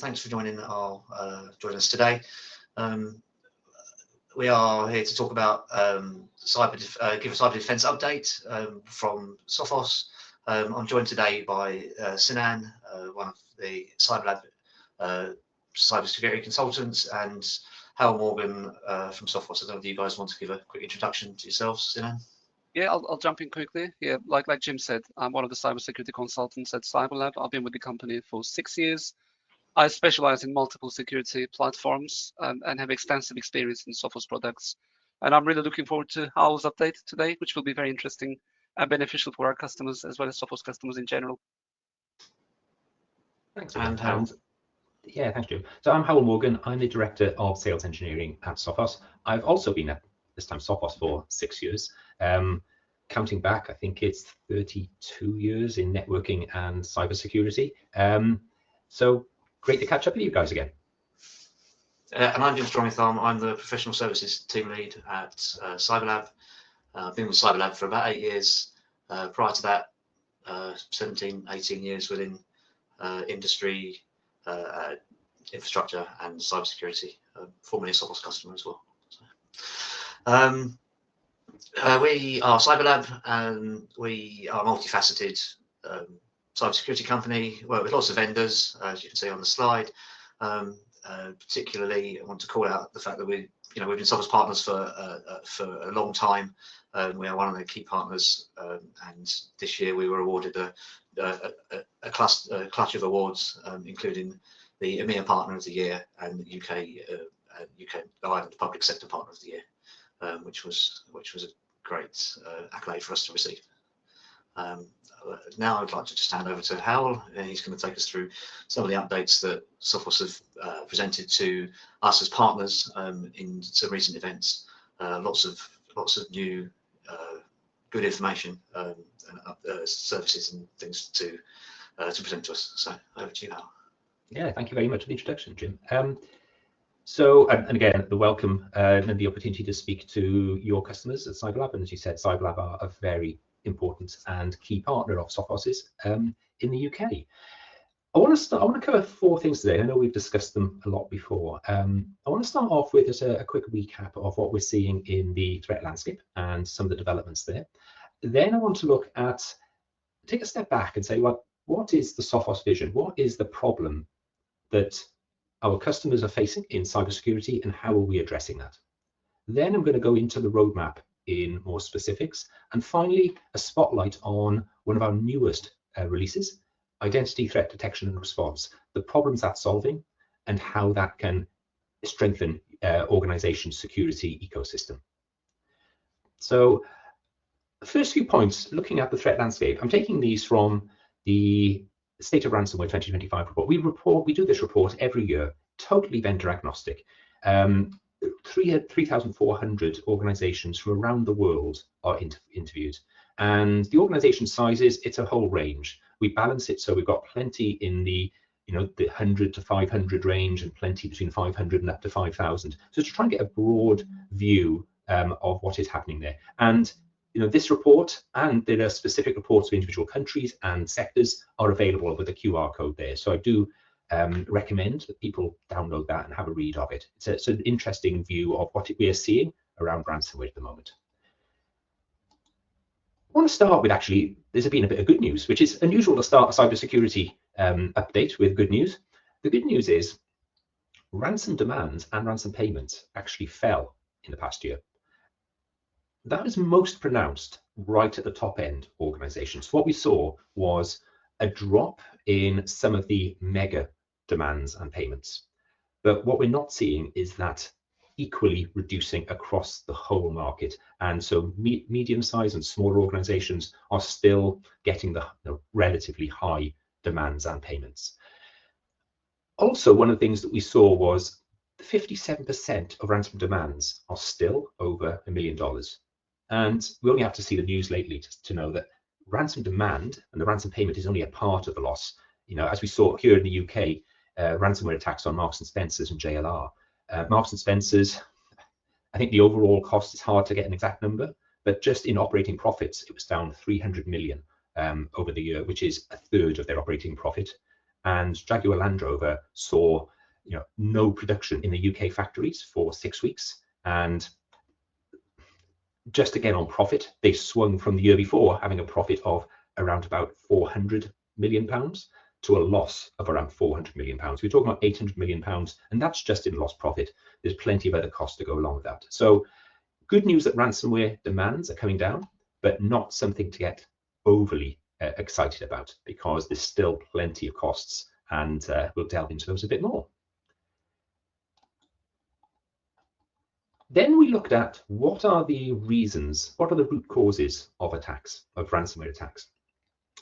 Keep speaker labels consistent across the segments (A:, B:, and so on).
A: Thanks for joining us today. We are here to talk about give a cyber defense update from Sophos. I'm joined today by Sinan, one of the CyberLab cybersecurity consultants, and Hal Morgan from Sophos. I don't know if you guys want to give a quick introduction to yourselves, Sinan.
B: Yeah, I'll jump in quickly. Yeah, like Jim said, I'm one of the cybersecurity consultants at CyberLab. I've been with the company for 6 years. I specialize in multiple security platforms and have extensive experience in Sophos products. And I'm really looking forward to Hal's update today, which will be very interesting and beneficial for our customers as well as Sophos customers in general.
C: Thanks, Hal. Yeah, thanks, Jim. So I'm Hal Morgan. I'm the Director of Sales Engineering at Sophos. I've also been at this time Sophos for 6 years. Counting back, I think it's 32 years in networking and cybersecurity. So great to catch up with you guys again.
A: And I'm Jim Strongtham. I'm the Professional Services Team Lead at CyberLab. I've been with CyberLab for about 8 years. Prior to that, 17, 18 years within industry, infrastructure and cybersecurity, formerly a Sophos customer as well. So, we are CyberLab, and we are a multifaceted cybersecurity company. Work with lots of vendors, as you can see on the slide. Particularly, I want to call out the fact that we've been Sophos partners for a long time. We are one of the key partners, and this year we were awarded a clutch of awards, including the EMEA Partner of the Year and the UK Ireland Public Sector Partner of the Year, which was a great accolade for us to receive. Now I'd like to just hand over to Hal, and he's going to take us through some of the updates that Sophos have presented to us as partners in some recent events. Lots of new good information and services and things to present to us. So over to you, Hal.
C: Yeah, thank you very much for the introduction, Jim. So, and again, the welcome and the opportunity to speak to your customers at CyberLab. And as you said, CyberLab are a very important and key partner of Sophos's in the UK. I want to cover 4 things today. I know we've discussed them a lot before. I want to start off with just a quick recap of what we're seeing in the threat landscape and some of the developments there. Then I want to take a step back and say, well, what is the Sophos vision? What is the problem that our customers are facing in cybersecurity, and how are we addressing that? Then I'm going to go into the roadmap in more specifics, and finally a spotlight on one of our newest releases, identity threat detection and response, the problems that's solving and how that can strengthen organization security ecosystem. So the first few points, looking at the threat landscape, I'm taking these from the State of Ransomware 2025 report. We do this report every year, totally vendor agnostic. 3,400 organizations from around the world are interviewed, and the organization sizes, it's a whole range. We balance it so we've got plenty in the the 100 to 500 range, and plenty between 500 and up to 5,000. So to try and get a broad view of what is happening there. And this report, and there are specific reports for individual countries and sectors, are available with a QR code there. So I do recommend that people download that and have a read of it. It's an interesting view of what we are seeing around ransomware at the moment. I want to start with, actually, there's been a bit of good news, which is unusual to start a cybersecurity update with good news. The good news is ransom demands and ransom payments actually fell in the past year. That is most pronounced right at the top end organizations. What we saw was a drop in some of the mega demands and payments. But what we're not seeing is that equally reducing across the whole market. And so medium-sized and smaller organizations are still getting the relatively high demands and payments. Also, one of the things that we saw was 57% of ransom demands are still over $1 million. And we only have to see the news lately to know that ransom demand and the ransom payment is only a part of the loss. As we saw here in the UK, ransomware attacks on Marks and Spencer's and JLR. Marks and Spencer's, I think the overall cost is hard to get an exact number, but just in operating profits, it was down 300 million over the year, which is a third of their operating profit. and Jaguar Land Rover saw no production in the UK factories for 6 weeks, and just again on profit, they swung from the year before having a profit of around about £400 million to a loss of around £400 million. We're talking about £800 million, and that's just in lost profit. There's plenty of other costs to go along with that. So good news that ransomware demands are coming down, but not something to get overly excited about, because there's still plenty of costs, and we'll delve into those a bit more. Then we looked at what are the reasons, what are the root causes of attacks, of ransomware attacks.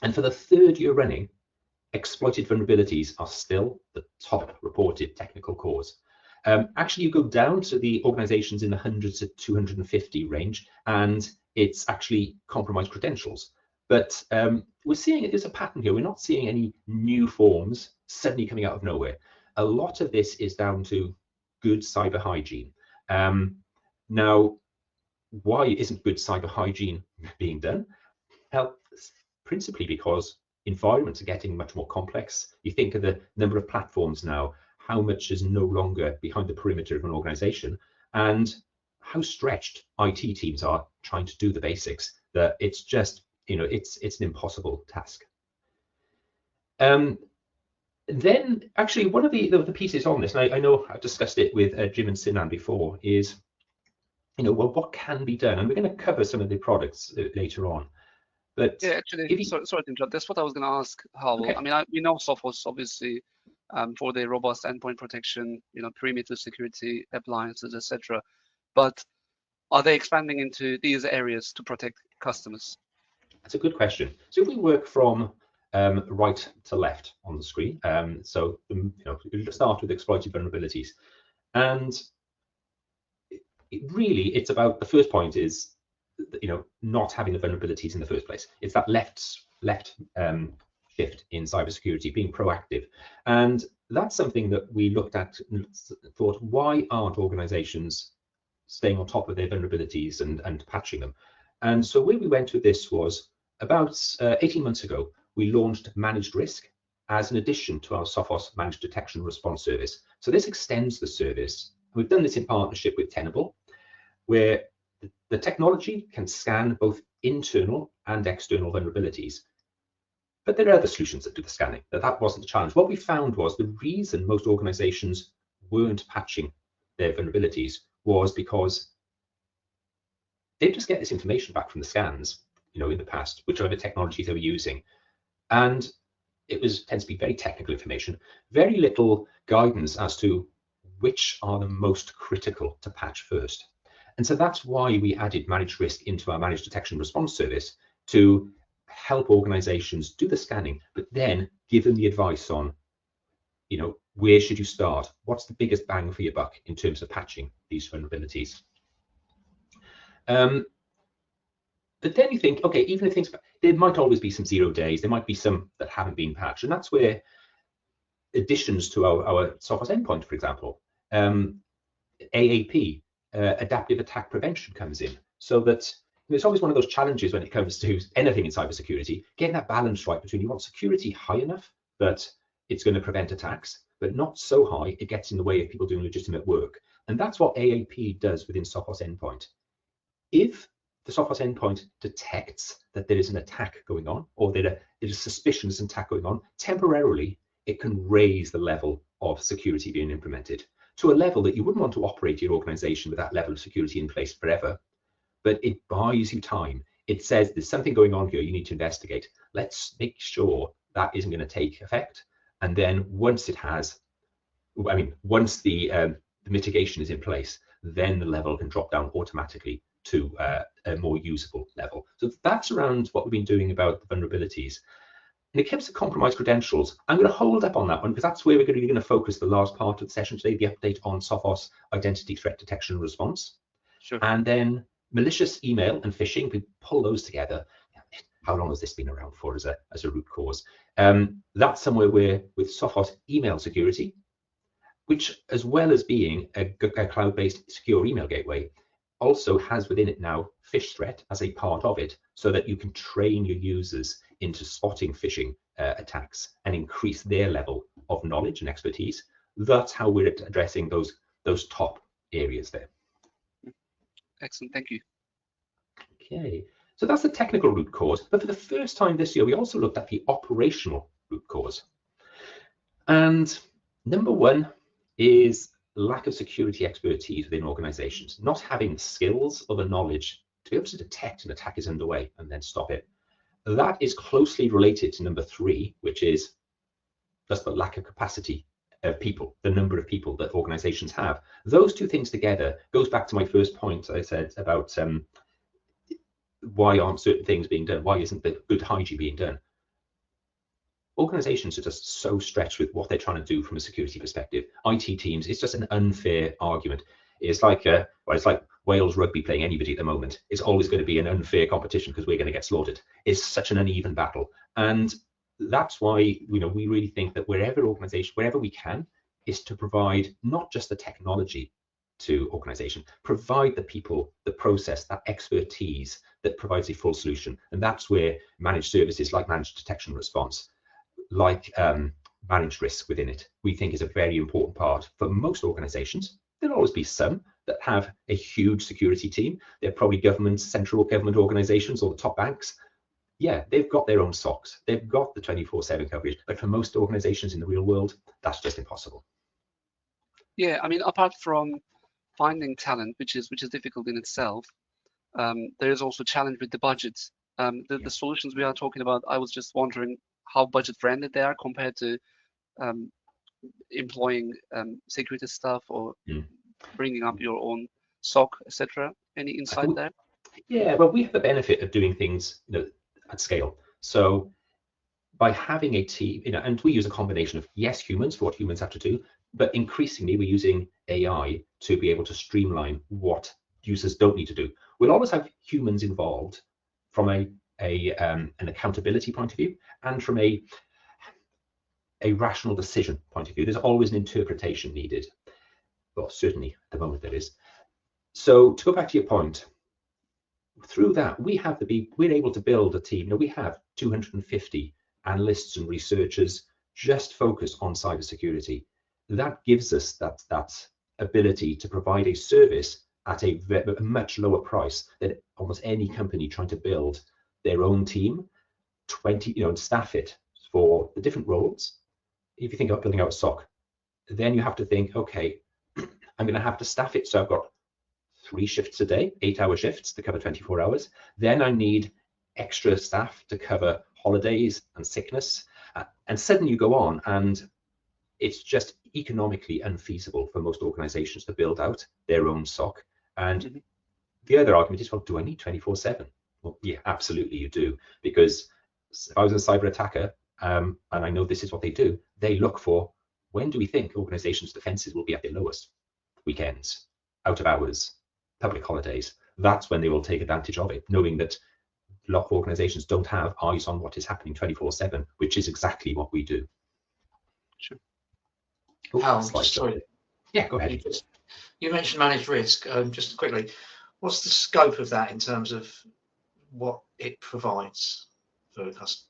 C: And for the 3rd year running, exploited vulnerabilities are still the top reported technical cause. Actually, you go down to the organizations in the hundreds to 250 range, and it's actually compromised credentials. But we're seeing there's a pattern here. We're not seeing any new forms suddenly coming out of nowhere. A lot of this is down to good cyber hygiene. Now, why isn't good cyber hygiene being done? Principally because environments are getting much more complex. You think of the number of platforms now, how much is no longer behind the perimeter of an organization, and how stretched IT teams are trying to do the basics, that it's just, it's an impossible task. Then actually one of the pieces on this, and I know I've discussed it with Jim and Sinan before, is, well, what can be done? And we're going to cover some of the products later on. But
B: yeah, actually, sorry to interrupt. That's what I was going to ask, Howell.
C: Okay.
B: I mean, we know Sophos obviously for their robust endpoint protection, perimeter security, appliances, etc. But are they expanding into these areas to protect customers?
C: That's a good question. So if we work from right to left on the screen, so we'll start with exploited vulnerabilities, and it's about, the first point is, not having the vulnerabilities in the first place. It's that left shift in cybersecurity, being proactive, and that's something that we looked at and thought, why aren't organizations staying on top of their vulnerabilities and patching them? And so where we went with this was, about 18 months ago, we launched Managed Risk as an addition to our Sophos Managed Detection Response service. So this extends the service. We've done this in partnership with Tenable, where the technology can scan both internal and external vulnerabilities. But there are other solutions that do the scanning. That wasn't the challenge. What we found was the reason most organizations weren't patching their vulnerabilities was because they just get this information back from the scans, in the past, whichever technologies they were using. And it tends to be very technical information, very little guidance as to which are the most critical to patch first. And so that's why we added Managed Risk into our Managed Detection Response service, to help organizations do the scanning, but then give them the advice on, where should you start? What's the biggest bang for your buck in terms of patching these vulnerabilities? But then you think, okay, even if there might always be some 0 days, there might be some that haven't been patched. And that's where additions to our Sophos endpoint, for example, AAP, adaptive attack prevention, comes in. So that it's always one of those challenges when it comes to anything in cybersecurity, getting that balance right between, you want security high enough that it's going to prevent attacks, but not so high it gets in the way of people doing legitimate work. And that's what AAP does within Sophos endpoint. If the Sophos endpoint detects that there is an attack going on, or that there is suspicion there's an attack going on, temporarily it can raise the level of security being implemented to a level that you wouldn't want to operate your organization with that level of security in place forever. But it buys you time. It says there's something going on here, you need to investigate. Let's make sure that isn't going to take effect. And then once it has, once the mitigation is in place, then the level can drop down automatically to a more usable level. So that's around what we've been doing about the vulnerabilities. And it comes to compromised credentials. I'm going to hold up on that one because that's where we're going to focus the last part of the session today, the update on Sophos Identity Threat Detection and Response.
B: Sure.
C: And then malicious email and phishing, we pull those together. How long has this been around for as a root cause? That's somewhere where with Sophos email security, which as well as being a cloud-based secure email gateway, also has within it now phish threat as a part of it, so that you can train your users into spotting phishing attacks and increase their level of knowledge and expertise. That's how we're addressing those top areas there.
B: Excellent, thank you.
C: Okay, so that's the technical root cause. But for the first time this year, we also looked at the operational root cause. And number one is lack of security expertise within organizations, not having the skills or the knowledge to be able to detect an attack is underway and then stop it. That is closely related to number three, which is just the lack of capacity of people, the number of people that organizations have. Those two things together goes back to my first point I said about why aren't certain things being done? Why isn't the good hygiene being done? Organizations are just so stretched with what they're trying to do from a security perspective. IT teams, it's just an unfair argument. It's like it's like Wales rugby playing anybody at the moment. It's always going to be an unfair competition because we're going to get slaughtered. It's such an uneven battle, and that's why we really think that wherever we can, is to provide not just the technology to organization, provide the people, the process, that expertise that provides a full solution. And that's where managed services like managed detection and response, like managed risk within it, we think is a very important part for most organizations. There'll always be some that have a huge security team. They're probably central government organizations or the top banks. Yeah, they've got their own SOCs. They've got the 24/7 coverage. But for most organizations in the real world, that's just impossible.
B: Yeah, I mean, apart from finding talent, which is difficult in itself, there is also a challenge with the budgets. The solutions we are talking about, I was just wondering how budget friendly they are compared to employing security staff or bringing up your own SOC, etc. Any insight there?
C: Yeah, well, we have the benefit of doing things at scale. So by having a team, and we use a combination of, yes, humans for what humans have to do, but increasingly we're using AI to be able to streamline what users don't need to do. We'll always have humans involved from an accountability point of view and from a rational decision point of view. There's always an interpretation needed. Well, certainly at the moment there is. So to go back to your point, through that we're able to build a team. We have 250 analysts and researchers just focused on cybersecurity. That gives us that ability to provide a service at a much lower price than almost any company trying to build their own team, and staff it for the different roles. If you think about building out a SOC, then you have to think, okay, I'm going to have to staff it. So I've got 3 shifts a day, 8-hour shifts to cover 24 hours. Then I need extra staff to cover holidays and sickness. And suddenly you go on, and it's just economically unfeasible for most organizations to build out their own SOC. And the other argument is, well, do I need 24/7? Well, yeah, absolutely you do. Because if I was a cyber attacker, and I know this is what they do, they look for, when do we think organizations' defenses will be at their lowest? Weekends, out of hours, public holidays. That's when they will take advantage of it, knowing that a lot of organizations don't have eyes on what is happening 24/7, which is exactly what we do.
B: Sure.
A: Sorry.
C: Yeah, go ahead.
A: You mentioned managed risk. Just quickly, what's the scope of that in terms of what it provides for the customer?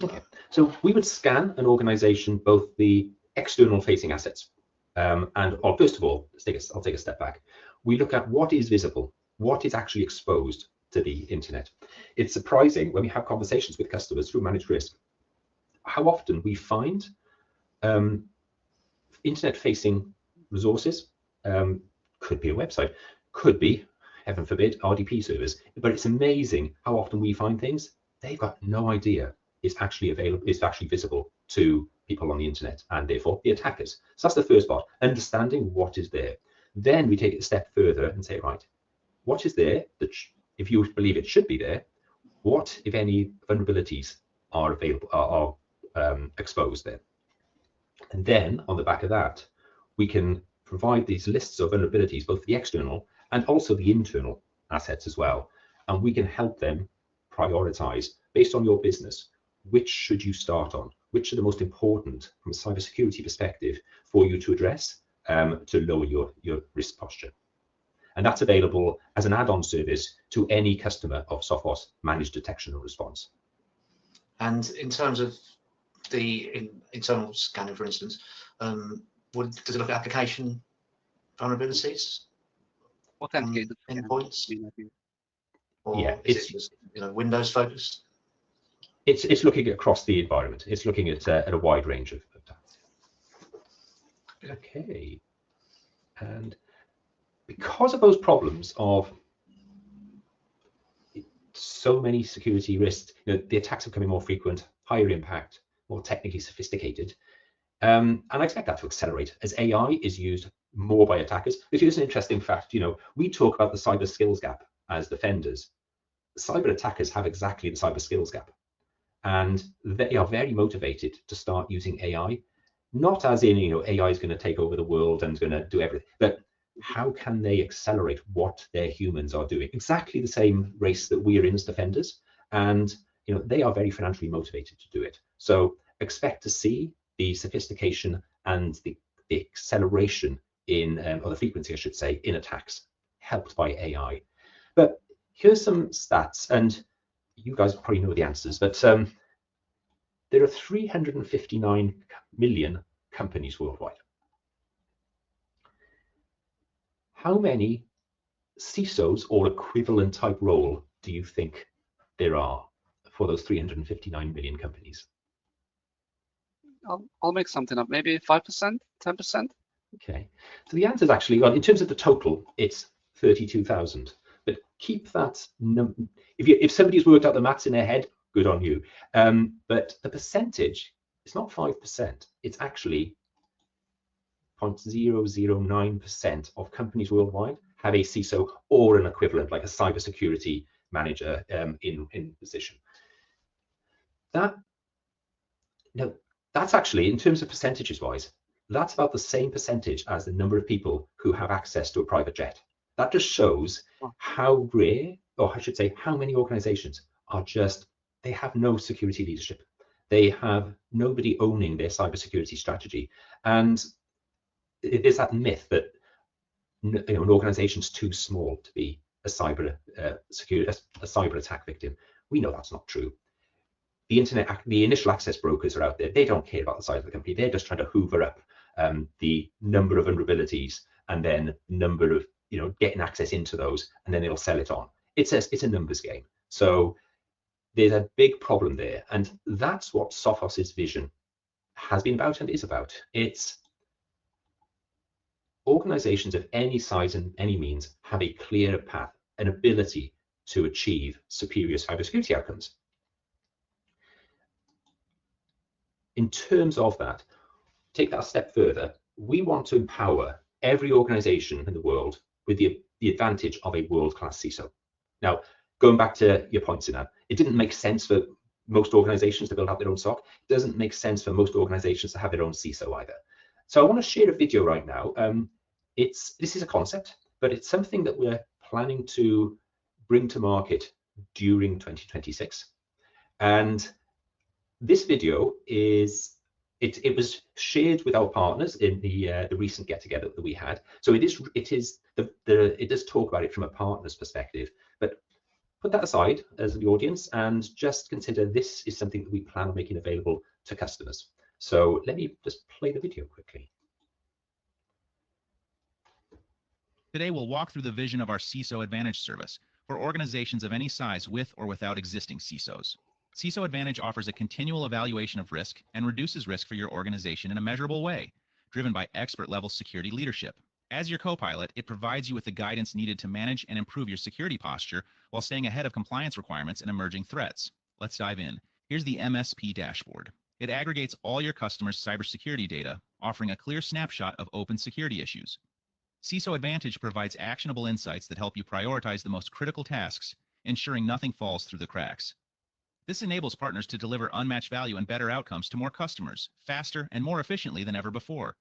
C: Okay. So we would scan an organization, both the external facing assets, first of all, I'll take a step back. We look at what is visible, what is actually exposed to the internet. It's surprising when we have conversations with customers through managed risk, how often we find internet-facing resources, could be a website, could be, heaven forbid, RDP servers, but it's amazing how often we find things they've got no idea is actually available, is actually visible to people on the internet, and therefore the attackers. So that's the first part, understanding what is there. Then we take it a step further and say, right, what is there that, if you believe it should be there, what, if any, vulnerabilities are available, are exposed there? And then on the back of that, we can provide these lists of vulnerabilities, both the external and also the internal assets as well. And we can help them prioritize based on your business. Which should you start on? Which are the most important from a cybersecurity perspective for you to address to lower your risk posture? And that's available as an add-on service to any customer of Sophos Managed Detection and Response.
A: And in terms of the internal scanning, for instance, does it look at application vulnerabilities,
B: Authenticated
A: endpoints, or
C: Yeah,
A: is it just Windows focused?
C: It's looking across the environment. It's looking at a wide range of tasks. Okay, and because of those problems of so many security risks, the attacks are becoming more frequent, higher impact, more technically sophisticated. And I expect that to accelerate as AI is used more by attackers. Here's an interesting fact. We talk about the cyber skills gap as defenders. Cyber attackers have exactly the cyber skills gap. And they are very motivated to start using AI, not as in, AI is going to take over the world and is going to do everything, but how can they accelerate what their humans are doing? Exactly the same race that we are in as defenders. And, they are very financially motivated to do it. So expect to see the sophistication and the acceleration in, or the frequency, I should say, in attacks helped by AI. But here's some stats, and you guys probably know the answers, but there are 359 million companies worldwide. How many CISOs or equivalent type role do you think there are for those 359 million companies?
B: I'll make something up. Maybe 5%, 10%.
C: Okay, so the answer is actually, well, in terms of the total, it's 32,000. But keep that if somebody's worked out the maths in their head, good on you. But the percentage, it's not 5%. It's actually 0.009% of companies worldwide have a CISO or an equivalent, like a cybersecurity manager in position. That's actually, in terms of percentages wise, that's about the same percentage as the number of people who have access to a private jet. That just shows how rare, or I should say, how many organizations are they have no security leadership. They have nobody owning their cybersecurity strategy. And there's that myth that an organization's too small to be a cyber attack victim. We know that's not true. The initial access brokers are out there. They don't care about the size of the company. They're just trying to hoover up the number of vulnerabilities and then number of getting access into those, and then they'll sell it on. It's a numbers game. So there's a big problem there, and that's what Sophos's vision has been about and is about. It's organizations of any size and any means have a clear path, an ability to achieve superior cybersecurity outcomes. In terms of that, take that a step further. We want to empower every organization in the world with the advantage of a world-class CISO. Now, going back to your points in that, it didn't make sense for most organizations to build out their own SOC. It doesn't make sense for most organizations to have their own CISO either. So I want to share a video right now. This is a concept, but it's something that we're planning to bring to market during 2026. And this video is, it was shared with our partners in the recent get-together that we had. So it does talk about it from a partner's perspective, but put that aside as the audience and just consider this is something that we plan on making available to customers. So let me just play the video quickly.
D: Today, we'll walk through the vision of our CISO Advantage service for organizations of any size with or without existing CISOs. CISO Advantage offers a continual evaluation of risk and reduces risk for your organization in a measurable way, driven by expert-level security leadership. As your co-pilot, it provides you with the guidance needed to manage and improve your security posture while staying ahead of compliance requirements and emerging threats. Let's dive in. Here's the MSP dashboard. It aggregates all your customers' cybersecurity data, offering a clear snapshot of open security issues. CISO Advantage provides actionable insights that help you prioritize the most critical tasks, ensuring nothing falls through the cracks. This enables partners to deliver unmatched value and better outcomes to more customers, faster and more efficiently than ever before.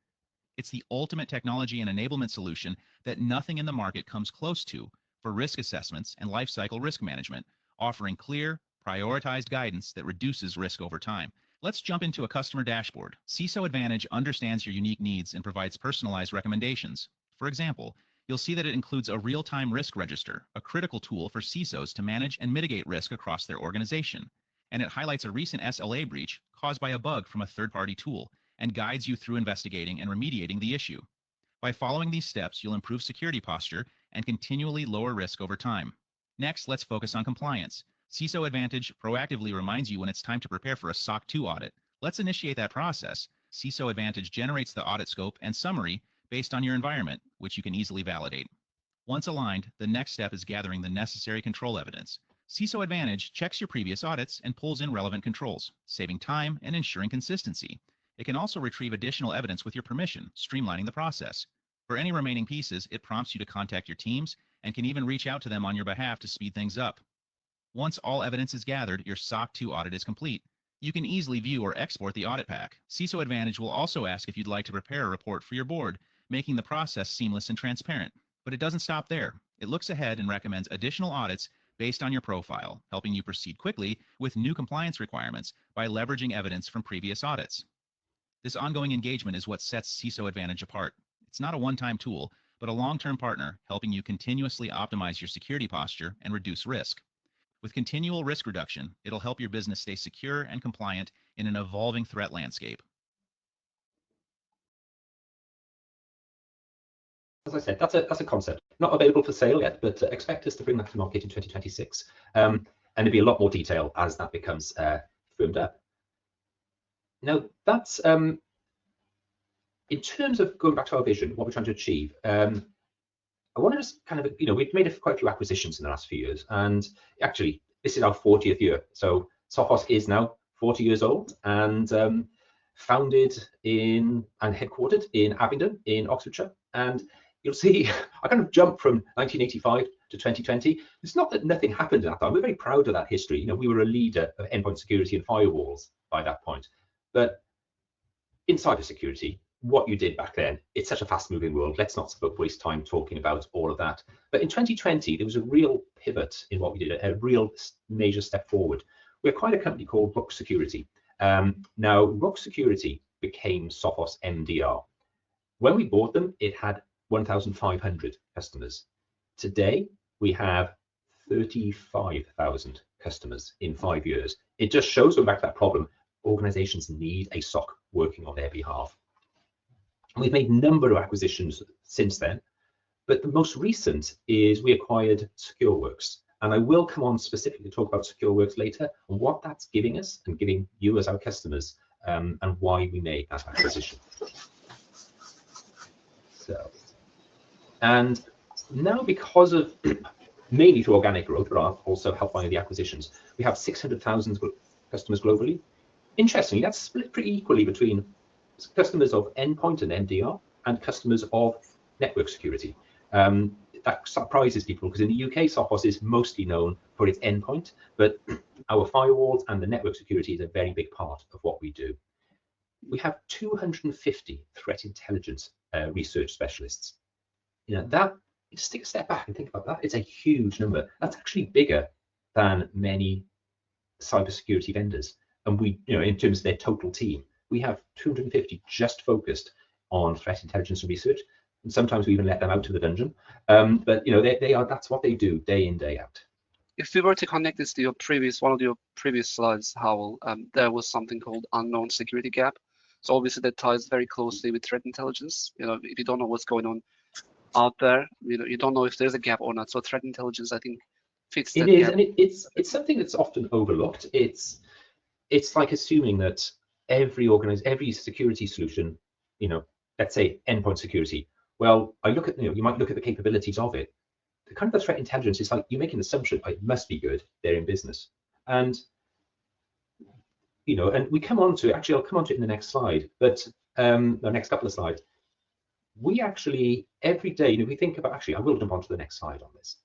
D: It's the ultimate technology and enablement solution that nothing in the market comes close to for risk assessments and lifecycle risk management, offering clear, prioritized guidance that reduces risk over time. Let's jump into a customer dashboard. CISO Advantage understands your unique needs and provides personalized recommendations. For example, you'll see that it includes a real-time risk register, a critical tool for CISOs to manage and mitigate risk across their organization. and it highlights a recent SLA breach caused by a bug from a third-party tool and guides you through investigating and remediating the issue. By following these steps, you'll improve security posture and continually lower risk over time. Next, let's focus on compliance. CISO Advantage proactively reminds you when it's time to prepare for a SOC 2 audit. Let's initiate that process. CISO Advantage generates the audit scope and summary based on your environment, which you can easily validate. Once aligned, the next step is gathering the necessary control evidence. CISO Advantage checks your previous audits and pulls in relevant controls, saving time and ensuring consistency. It can also retrieve additional evidence with your permission, streamlining the process. For any remaining pieces, it prompts you to contact your teams and can even reach out to them on your behalf to speed things up. Once all evidence is gathered, your SOC 2 audit is complete. You can easily view or export the audit pack. CISO Advantage will also ask if you'd like to prepare a report for your board, making the process seamless and transparent. But it doesn't stop there. It looks ahead and recommends additional audits based on your profile, helping you proceed quickly with new compliance requirements by leveraging evidence from previous audits. This ongoing engagement is what sets CISO Advantage apart. It's not a one-time tool, but a long-term partner helping you continuously optimize your security posture and reduce risk. With continual risk reduction, it'll help your business stay secure and compliant in an evolving threat landscape.
C: As I said, that's a concept. Not available for sale yet, but expect us to bring that to market in 2026. And there'll be a lot more detail as that becomes firmed up. Now, that's in terms of going back to our vision, what we're trying to achieve. I want to just kind of, we've made quite a few acquisitions in the last few years, and actually, this is our 40th year. So Sophos is now 40 years old and founded and headquartered in Abingdon in Oxfordshire. And you'll see, I kind of jumped from 1985 to 2020. It's not that nothing happened at that time. We're very proud of that history. We were a leader of endpoint security and firewalls by that point. But in cybersecurity, what you did back then, it's such a fast-moving world. Let's not waste time talking about all of that. But in 2020, there was a real pivot in what we did, a real major step forward. We acquired a company called Rook Security. Now, Rook Security became Sophos MDR. When we bought them, it had 1,500 customers. Today, we have 35,000 customers in 5 years. It just shows, going back to that problem, organizations need a SOC working on their behalf. We've made a number of acquisitions since then, but the most recent is we acquired SecureWorks. And I will come on specifically to talk about SecureWorks later and what that's giving us and giving you as our customers and why we made that acquisition. So, and now because of mainly through organic growth, but also helped by the acquisitions, we have 600,000 customers globally. Interestingly, that's split pretty equally between customers of endpoint and MDR and customers of network security. That surprises people because in the UK, Sophos is mostly known for its endpoint, but our firewalls and the network security is a very big part of what we do. We have 250 threat intelligence research specialists. Just take a step back and think about that. It's a huge number. That's actually bigger than many cybersecurity vendors. And we, in terms of their total team, we have 250 just focused on threat intelligence and research. And sometimes we even let them out to the dungeon. But that's what they do day in, day out.
B: If we were to connect this to one of your previous slides, Howell, there was something called unknown security gap. So obviously that ties very closely with threat intelligence. If you don't know what's going on out there, you don't know if there's a gap or not. So threat intelligence, I think, fits that gap.
C: And it's something that's often overlooked. It's like assuming that every security solution, let's say endpoint security. Well, I look at, you might look at the capabilities of it. The kind of threat intelligence is like you make an assumption, it must be good, they're in business. And, and we come on to, actually, I'll come on to it in the next slide, but the next couple of slides. We actually, every day, we think about, actually, I will jump onto the next slide on this.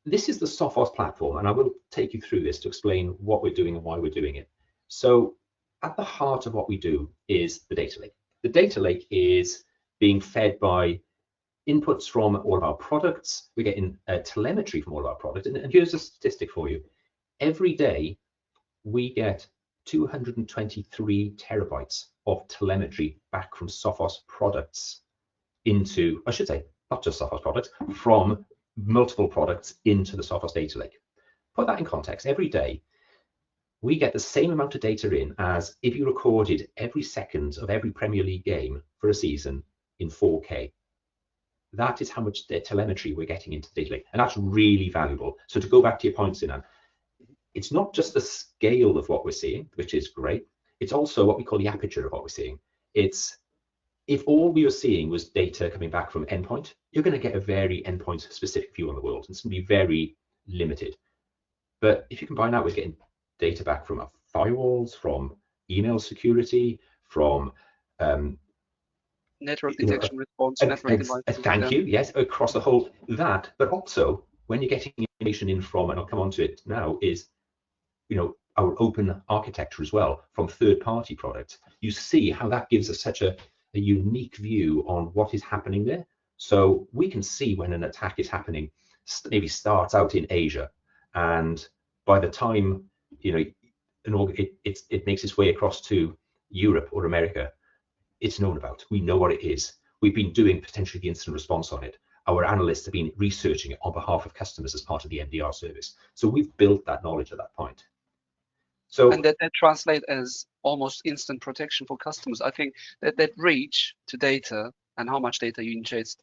C: This is the Sophos platform, and I will take you through this to explain what we're doing and why we're doing it. So at the heart of what we do is the data lake. The data lake is being fed by inputs from all of our products. We're getting telemetry from all of our products. And here's a statistic for you. Every day, we get 223 terabytes of telemetry back from Sophos products into, I should say, not just Sophos products, from multiple products into the Sophos data lake. put that in context, every day we get the same amount of data in as if you recorded every second of every Premier League game for a season in 4K. That is how much telemetry we're getting into the data lake, and that's really valuable. So to go back to your point, Sinan, it's not just the scale of what we're seeing, which is great. It's also what we call the aperture of what we're seeing. It's if all we were seeing was data coming back from endpoint, you're going to get a very endpoint specific view on the world. It's going to be very limited. But if you combine that with getting data back from our firewalls, from email security, from
B: network detection response, network devices.
C: Thank you. Yes, across the whole that, but also when you're getting information in from, and I'll come on to it now, is our open architecture as well from third-party products. You see how that gives us such a unique view on what is happening there. So we can see when an attack is happening, maybe starts out in Asia, and by the time it makes its way across to Europe or America, it's known about. We know what it is. We've been doing potentially the incident response on it. Our analysts have been researching it on behalf of customers as part of the MDR service. So we've built that knowledge at that point. So,
B: and that translates as almost instant protection for customers. I think that reach to data and how much data you ingest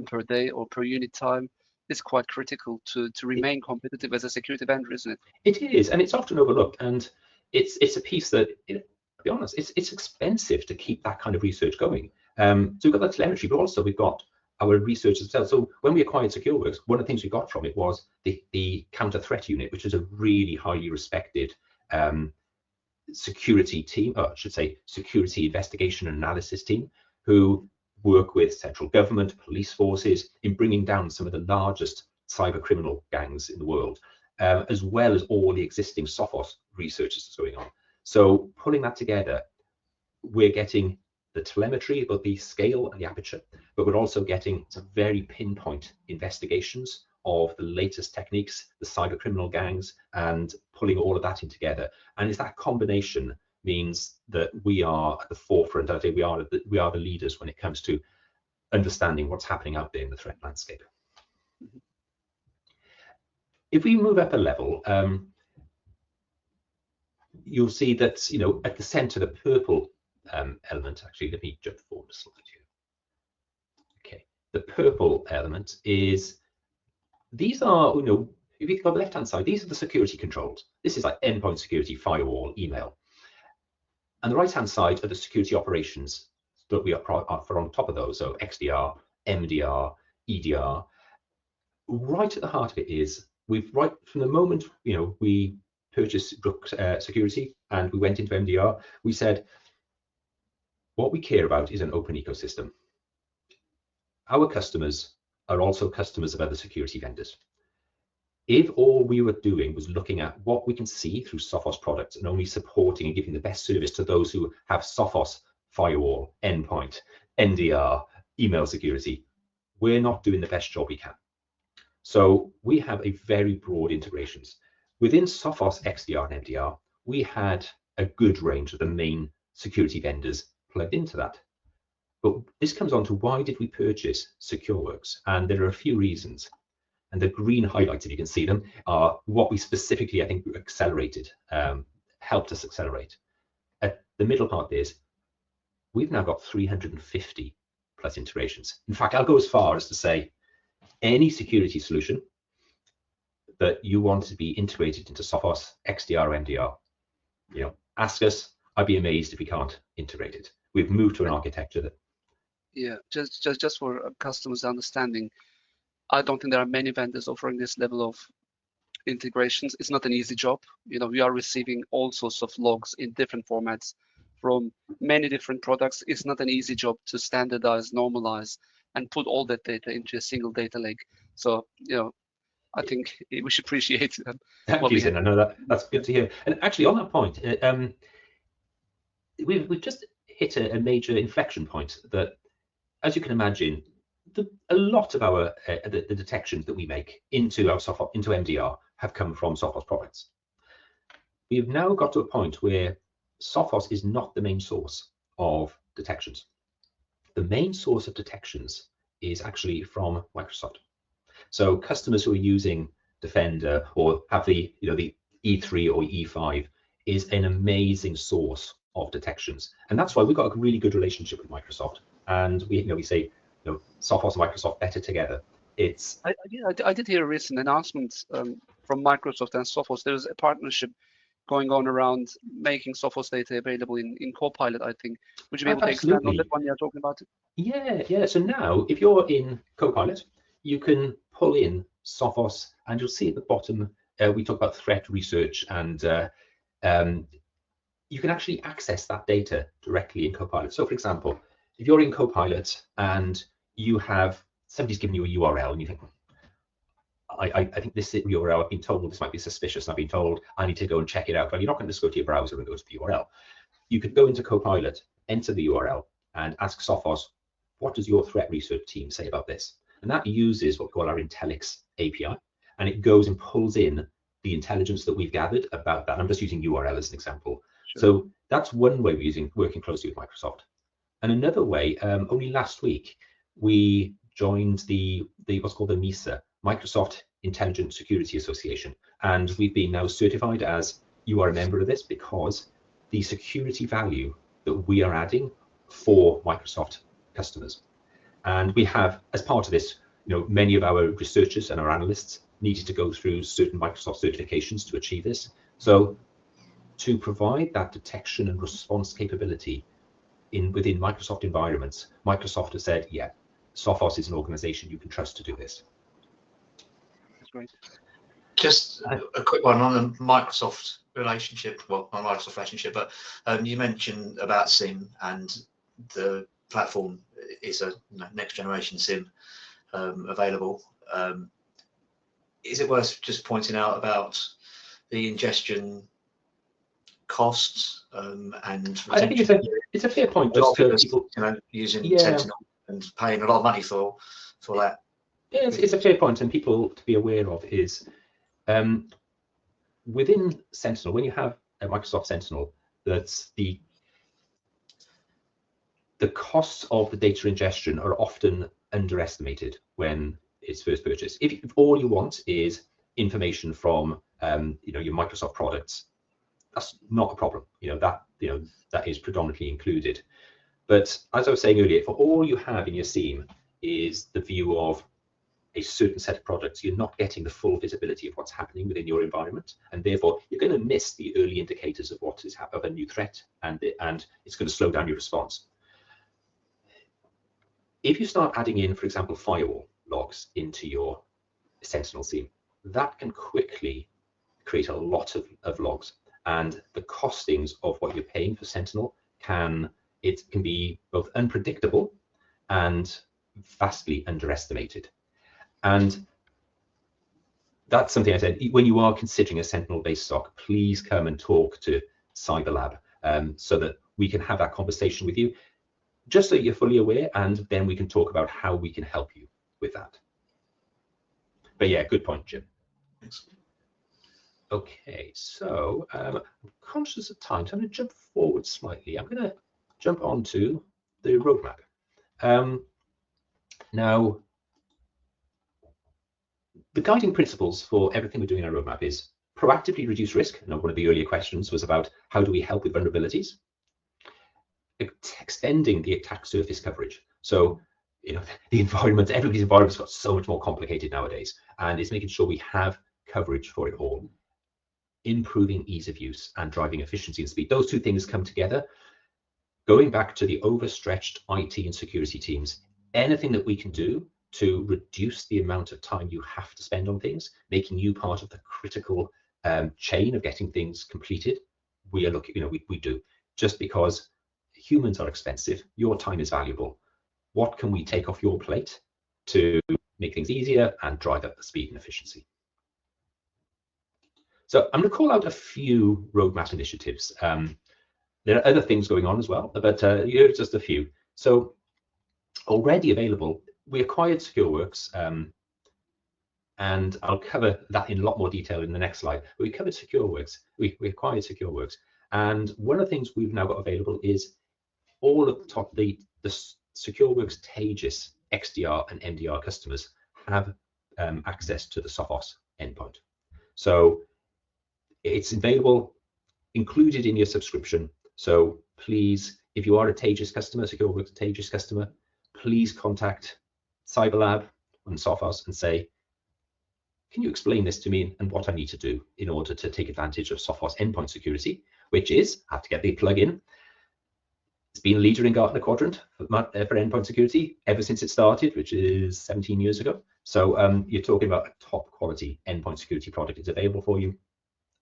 B: per day or per unit time is quite critical to remain competitive as a security vendor, isn't it?
C: It is, and it's often overlooked. And it's a piece that, to be honest, it's expensive to keep that kind of research going. So we've got that telemetry, but also we've got our research itself. So when we acquired SecureWorks, one of the things we got from it was the counter threat unit, which is a really highly respected security team, or I should say security investigation and analysis team, who work with central government, police forces in bringing down some of the largest cyber criminal gangs in the world, as well as all the existing Sophos research that's going on. So pulling that together, we're getting the telemetry about the scale and the aperture, but we're also getting some very pinpoint investigations of the latest techniques, the cyber criminal gangs, and pulling all of that in together. And it's that combination means that we are at the forefront. I think we are the leaders when it comes to understanding what's happening out there in the threat landscape. If we move up a level, you'll see that at the center, the purple element. Actually, let me jump forward a slide here. Okay, the purple element is. These are, if you go on the left-hand side, these are the security controls. This is like endpoint security, firewall, email. And the right-hand side are the security operations that we are on top of those. So XDR, MDR, EDR. Right at the heart of it is, right from the moment we purchased Brook Security and we went into MDR, we said, what we care about is an open ecosystem. Our customers are also customers of other security vendors. If all we were doing was looking at what we can see through Sophos products and only supporting and giving the best service to those who have Sophos firewall, endpoint, NDR, email security, we're not doing the best job we can. So we have a very broad integrations. Within Sophos XDR and MDR, we had a good range of the main security vendors plugged into that. But this comes on to why did we purchase SecureWorks? And there are a few reasons. And the green highlights, if you can see them, are what we specifically, I think, accelerated, helped us accelerate. At the middle part is, we've now got 350 plus integrations. In fact, I'll go as far as to say, any security solution that you want to be integrated into Sophos, XDR, or MDR, ask us. I'd be amazed if we can't integrate it. We've moved to an architecture that.
B: Yeah, just for customers' understanding, I don't think there are many vendors offering this level of integrations. It's not an easy job. We are receiving all sorts of logs in different formats from many different products. It's not an easy job to standardize, normalize, and put all that data into a single data lake. So, I think we should appreciate them.
C: Thank you, Zin. I know that's good to hear. And actually, on that point, we've just hit a major inflection point that, as you can imagine, a lot of our the detections that we make into our Sophos, into MDR have come from Sophos products. We've now got to a point where Sophos is not the main source of detections. The main source of detections is actually from Microsoft. So customers who are using Defender, or have the the E3 or E5, is an amazing source of detections, and that's why we've got a really good relationship with Microsoft. And we say Sophos and Microsoft better together. It's
B: I did hear a recent announcement from Microsoft and Sophos. There's a partnership going on around making Sophos data available in Copilot, I think. Would you be able to expand on that one you're talking about?
C: Yeah. So now, if you're in Copilot, you can pull in Sophos, and you'll see at the bottom, we talk about threat research, and you can actually access that data directly in Copilot. So for example, if you're in Copilot and you have, somebody's given you a URL and you think, I think this URL, I've been told this might be suspicious, and I've been told I need to go and check it out. Well, you're not going to just go to your browser and go to the URL. You could go into Copilot, enter the URL, and ask Sophos, what does your threat research team say about this? And that uses what we call our Intelix API, and it goes and pulls in the intelligence that we've gathered about that. I'm just using URL as an example. Sure. So that's one way we're working closely with Microsoft. And another way, only last week, we joined the what's called the MISA, Microsoft Intelligent Security Association, and we've been now certified as you are a member of this because the security value that we are adding for Microsoft customers. And we have, as part of this, many of our researchers and our analysts needed to go through certain Microsoft certifications to achieve this. So to provide that detection and response capability within Microsoft environments, Microsoft has said, yeah, Sophos is an organization you can trust to do this.
B: That's great.
A: Just a quick one on the Microsoft relationship, well, not Microsoft relationship, but you mentioned about SIM, and the platform is a next generation SIM available. Is it worth just pointing out about the ingestion costs and
C: I think it's a fair point. Just to people,
A: using Sentinel and paying a lot of money for that.
C: Yeah, it's a fair point, and people to be aware of is within Sentinel, when you have a Microsoft Sentinel, that's the costs of the data ingestion are often underestimated when it's first purchased. If all you want is information from your Microsoft products, that's not a problem. That is predominantly included. But as I was saying earlier, for all you have in your SIEM is the view of a certain set of products, you're not getting the full visibility of what's happening within your environment, and therefore you're going to miss the early indicators of what is of a new threat, and it's going to slow down your response. If you start adding in, for example, firewall logs into your Sentinel SIEM, that can quickly create a lot of logs, and the costings of what you're paying for Sentinel can be both unpredictable and vastly underestimated. And that's something I said, when you are considering a Sentinel-based SOC, please come and talk to CyberLab so that we can have that conversation with you, just so you're fully aware, and then we can talk about how we can help you with that. But yeah, good point, Jim.
A: Thanks.
C: Okay, so I'm conscious of time, so I'm going to jump forward slightly. I'm going to jump onto the roadmap. Now, the guiding principles for everything we're doing in our roadmap is proactively reduce risk. And one of the earlier questions was about how do we help with vulnerabilities? Extending the attack surface coverage. So, the environment, everybody's environment's got so much more complicated nowadays, and it's making sure we have coverage for it all. Improving ease of use and driving efficiency and speed. Those two things come together. Going back to the overstretched IT and security teams, anything that we can do to reduce the amount of time you have to spend on things, making you part of the critical chain of getting things completed, we are looking, we do. Just because humans are expensive, your time is valuable. What can we take off your plate to make things easier and drive up the speed and efficiency? So I'm going to call out a few roadmap initiatives. There are other things going on as well, but here's just a few. So already available, we acquired SecureWorks, and I'll cover that in a lot more detail in the next slide. But we covered SecureWorks, we acquired SecureWorks, and one of the things we've now got available is all of the SecureWorks Taegis XDR and MDR customers have access to the Sophos endpoint. So it's available, included in your subscription. So please, if you are a Taegis customer, SecureWorks Taegis customer, please contact CyberLab and Sophos and say, can you explain this to me and what I need to do in order to take advantage of Sophos endpoint security, which is, I have to get the plug-in. It's been a leader in Gartner Quadrant for endpoint security ever since it started, which is 17 years ago. So you're talking about a top quality endpoint security product. It's available for you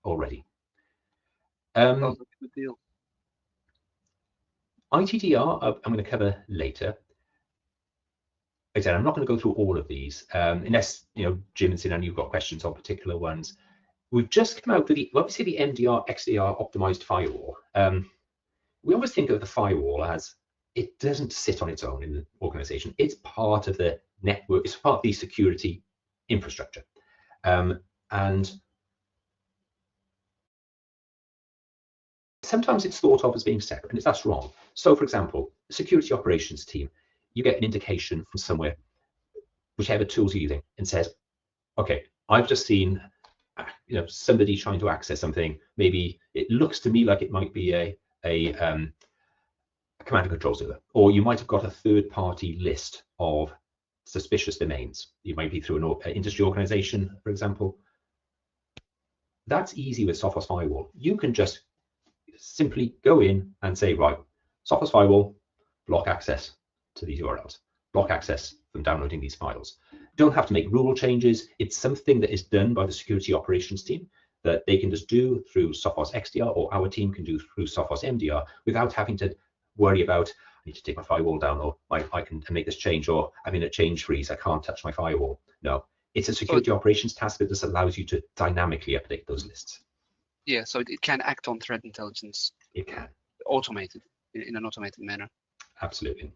C: already.
B: Sounds like a good deal.
C: ITDR, I'm going to cover later. Like I said, I'm not going to go through all of these, unless Jim and Sinan, you've got questions on particular ones. We've just come out with obviously the MDR XDR optimized firewall. We always think of the firewall as it doesn't sit on its own in the organization. It's part of the network. It's part of the security infrastructure, and sometimes it's thought of as being separate, and that's wrong. So, for example, the security operations team, you get an indication from somewhere, whichever tools you're using, and says, okay, I've just seen somebody trying to access something. Maybe it looks to me like it might be a command and control server, or you might have got a third-party list of suspicious domains. You might be through an industry organization, for example. That's easy with Sophos Firewall. You can just simply go in and say, right, Sophos Firewall, block access to these URLs, block access from downloading these files. Don't have to make rule changes. It's something that is done by the security operations team that they can just do through Sophos XDR, or our team can do through Sophos MDR without having to worry about, I need to take my firewall down, or I can make this change, or I'm in a change freeze, I can't touch my firewall. No, it's a security operations task that just allows you to dynamically update those lists.
B: Yeah, so it can act on threat intelligence.
C: It can.
B: Automated, in an automated manner.
C: Absolutely.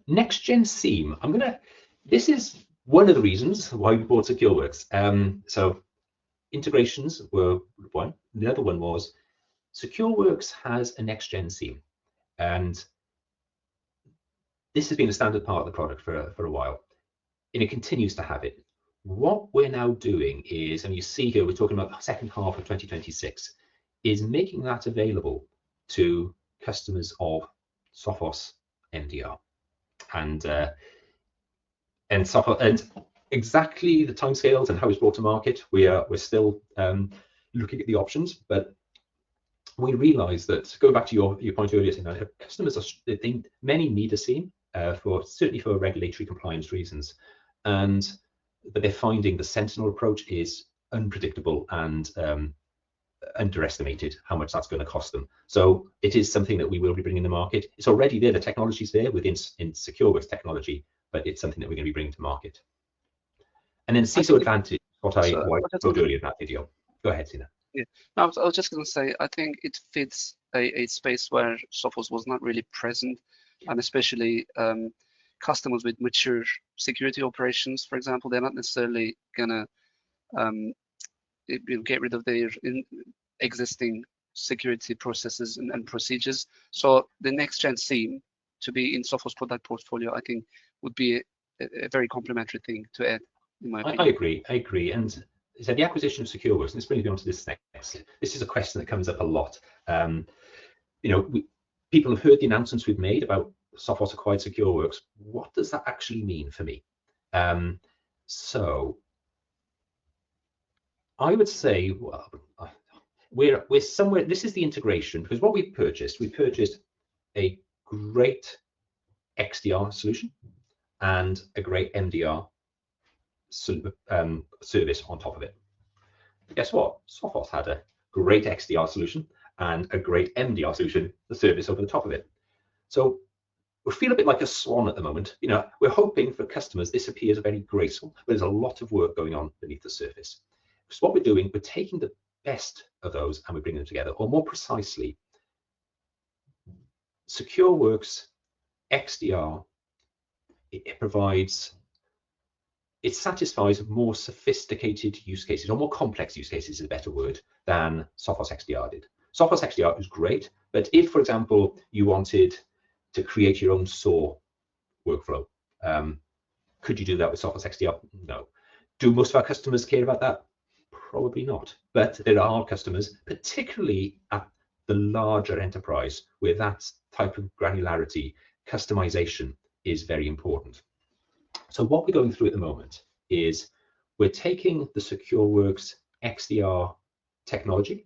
C: Next gen SIEM. This is one of the reasons why we bought SecureWorks. So integrations were one. The other one was SecureWorks has a next gen SIEM, and this has been a standard part of the product for a while, and it continues to have it. What we're now doing is, and you see here, we're talking about the second half of 2026, is making that available to customers of Sophos MDR. And exactly the timescales and how it's brought to market, we're still looking at the options, but we realize that, go back to your point earlier, Sinan, customers many need a SIEM certainly for regulatory compliance reasons, but they're finding the Sentinel approach is unpredictable and underestimated how much that's going to cost them. So it is something that we will be bringing to market. It's already there, the technology's there within SecureWorks technology, but it's something that we're going to be bringing to market. And then CISO Advantage, what I showed earlier in that video. Go ahead, Sina.
B: Yeah, I was just going to say, I think it fits a space where Sophos was not really present, and especially customers with mature security operations, for example, they're not necessarily going to get rid of their existing security processes and procedures. So the next gen SIEM to be in Sophos product portfolio, I think, would be a very complementary thing to add, in my opinion.
C: I agree. And so the acquisition of SecureWorks, and this brings me on to this next. This is a question that comes up a lot. People have heard the announcements we've made about Sophos acquired SecureWorks. What does that actually mean for me? So I would say, well, we're somewhere. This is the integration, because what we purchased a great XDR solution and a great MDR service on top of it. Guess what? Sophos had a great XDR solution and a great MDR solution, the service over the top of it. So we feel a bit like a swan at the moment. We're hoping for customers this appears very graceful, but there's a lot of work going on beneath the surface. So what we're doing, we're taking the best of those and we're bringing them together, or more precisely, SecureWorks XDR, it satisfies more sophisticated use cases, or more complex use cases is a better word, than Sophos XDR did. Sophos XDR is great, but if, for example, you wanted to create your own SOAR workflow, could you do that with Sophos XDR? No. Do most of our customers care about that? Probably not. But there are customers, particularly at the larger enterprise, where that type of granularity, customization is very important. So what we're going through at the moment is we're taking the SecureWorks XDR technology,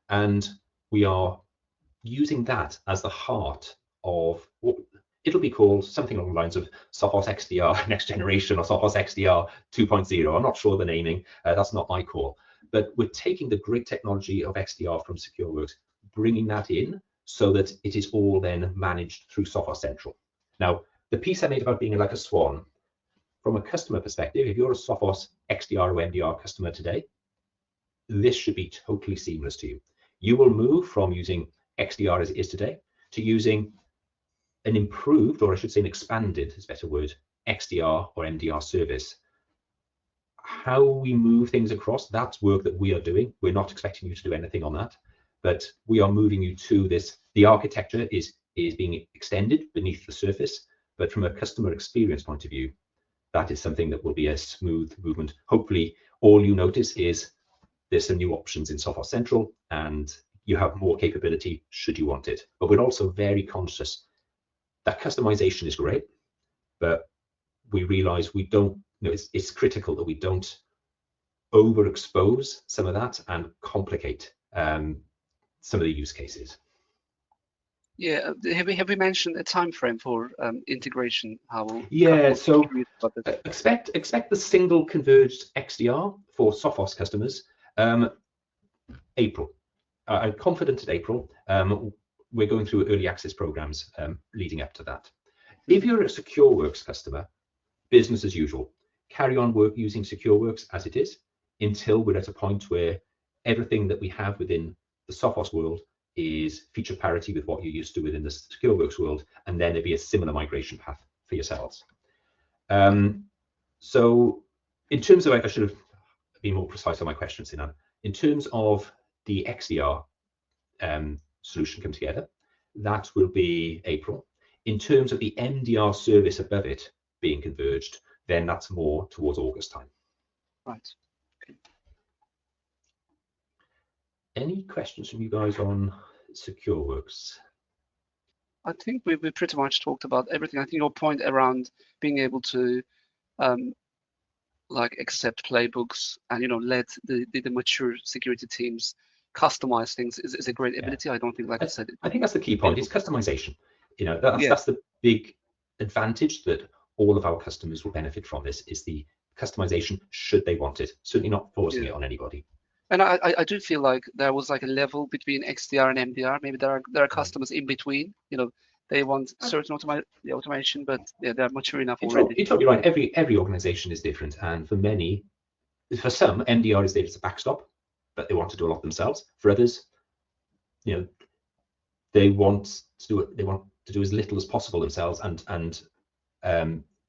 C: and we are using that as the heart of what it'll be called something along the lines of Sophos XDR Next Generation or Sophos XDR 2.0. I'm not sure the naming, that's not my call. But we're taking the great technology of XDR from SecureWorks, bringing that in so that it is all then managed through Sophos Central. Now, the piece I made about being like a swan, from a customer perspective, if you're a Sophos XDR or MDR customer today, this should be totally seamless to you. You will move from using XDR as it is today to using an improved, or I should say an expanded, is a better word, XDR or MDR service. How we move things across, that's work that we are doing. We're not expecting you to do anything on that, but we are moving you to this. The architecture is being extended beneath the surface, but from a customer experience point of view, that is something that will be a smooth movement. Hopefully, all you notice is there's some new options in Sophos Central, and you have more capability should you want it. But we're also very conscious that customization is great, but we realize we don't, it's critical that we don't overexpose some of that and complicate some of the use cases.
B: Yeah, have we mentioned a time frame for integration?
C: Yeah, so expect the single converged XDR for Sophos customers April. I'm confident at April. We're going through early access programs leading up to that. If you're a SecureWorks customer, business as usual. Carry on work using SecureWorks as it is until we're at a point where everything that we have within the Sophos world is feature parity with what you're used to within the SecureWorks world, and then there'd be a similar migration path for yourselves. So in terms of, I should have been more precise on my question, Sinan. In terms of the XDR solution come together, that will be April. In terms of the MDR service above it being converged, then that's more towards August time.
B: Right. Okay.
C: Any questions from you guys on SecureWorks?
B: I think we pretty much talked about everything. I think your point around being able to like accept playbooks and let the mature security teams customize things is a great ability. I don't think, like I said,
C: I think that's the key point. It's customization. That's the big advantage that all of our customers will benefit from. This is the customization should they want it. Certainly not forcing it on anybody.
B: And I do feel like there was like a level between XDR and MDR. Maybe there are customers in between. They want certain automation, but they're mature enough already.
C: You're totally right. Every organization is different, and for some, MDR is there as a backstop, but they want to do a lot themselves. For others, they want to do as little as possible themselves and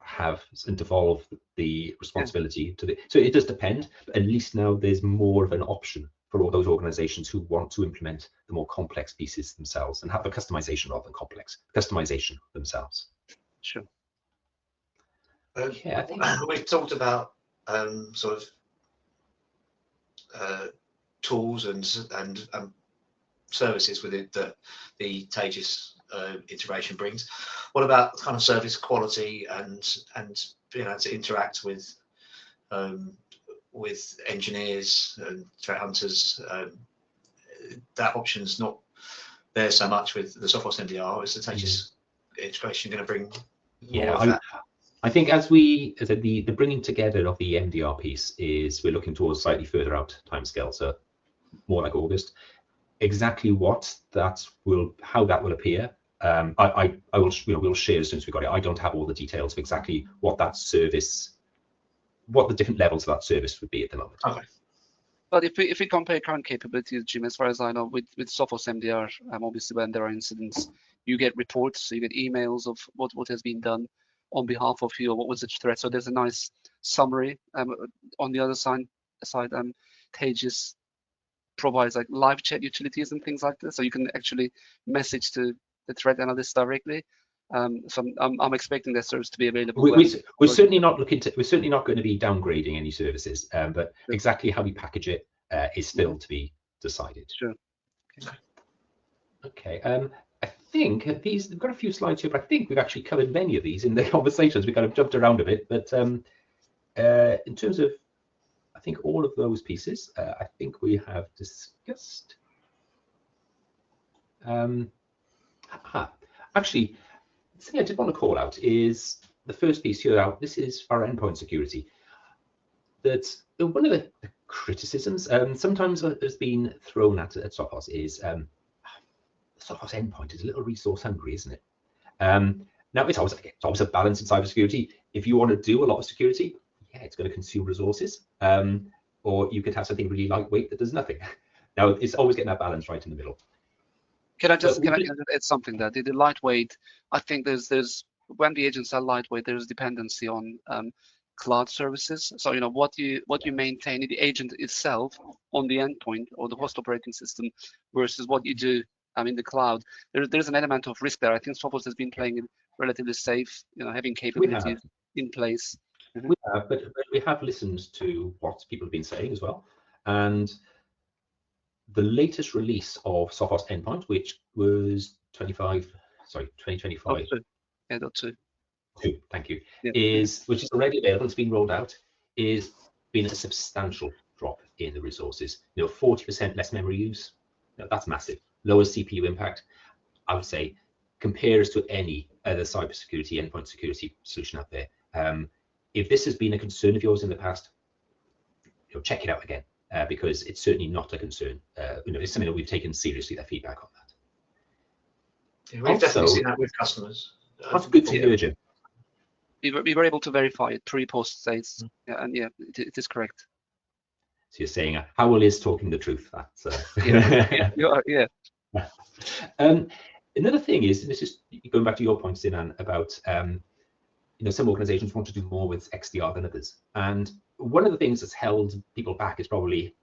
C: have and devolve the responsibility to the. So it does depend, but at least now there's more of an option for all those organizations who want to implement the more complex pieces themselves and have the customization rather than complex customization themselves.
B: Sure.
A: I think we've talked about sort of tools and services within that the Taegis integration brings. What about kind of service quality and being able to interact with engineers and threat hunters? That option's not there so much with the Sophos MDR. Is the Taegis integration going to bring more of that?
C: I think as the bringing together of the MDR piece is we're looking towards slightly further out timescale, so more like August. Exactly how that will appear, we'll share as soon as we got it. I don't have all the details of exactly what that service, what the different levels of that service would be at the moment.
B: Okay. But if we compare current capabilities, Jim, as far as I know, with Sophos MDR, obviously when there are incidents, you get reports, so you get emails of what has been done on behalf of you, or what was the threat. So there's a nice summary. On the other side, Taegis provides like live chat utilities and things like this, so you can actually message to the threat analyst directly. So I'm expecting that service to be available.
C: We're certainly not looking to. We're certainly not going to be downgrading any services, but exactly how we package it is still to be decided.
B: Sure.
C: Okay. I think we've got a few slides here, but I think we've actually covered many of these in the conversations. We kind of jumped around a bit, but in terms of, I think all of those pieces, I think we have discussed. Actually, the thing I did want to call out is the first piece here. Out. This is our endpoint security. That's one of the criticisms sometimes has been thrown at Sophos is Sophos endpoint is a little resource hungry, isn't it? Now it's always a balance in cybersecurity. If you want to do a lot of security, yeah, it's going to consume resources. Or you could have something really lightweight that does nothing. Now it's always getting that balance right in the middle.
B: Can I just add something there? The lightweight, I think there's when the agents are lightweight, there's dependency on cloud services. So what you maintain in the agent itself on the endpoint or the host operating system versus what you do in the cloud. There's an element of risk there. I think Sophos has been playing it relatively safe, having capabilities in place.
C: We have, but we have listened to what people have been saying as well, and the latest release of Sophos Endpoint, which was 2025.
B: Yeah, .2.
C: Thank you.
B: Yeah.
C: Which is already available. It's been rolled out. Is been a substantial drop in the resources. 40% less memory use. That's massive. Lower CPU impact. I would say compares to any other cybersecurity endpoint security solution out there. If this has been a concern of yours in the past, check it out again. Because it's certainly not a concern. It's something that we've taken seriously, their feedback on that.
A: Yeah, we've definitely seen that with customers.
C: That's good to hear, Jim.
B: We were able to verify it pre-post states, and yeah, it is correct.
C: So you're saying Howell is talking the truth. That's
B: yeah.
C: Another thing is, and this is going back to your point, Sinan, about some organizations want to do more with XDR than others, and one of the things that's held people back is probably,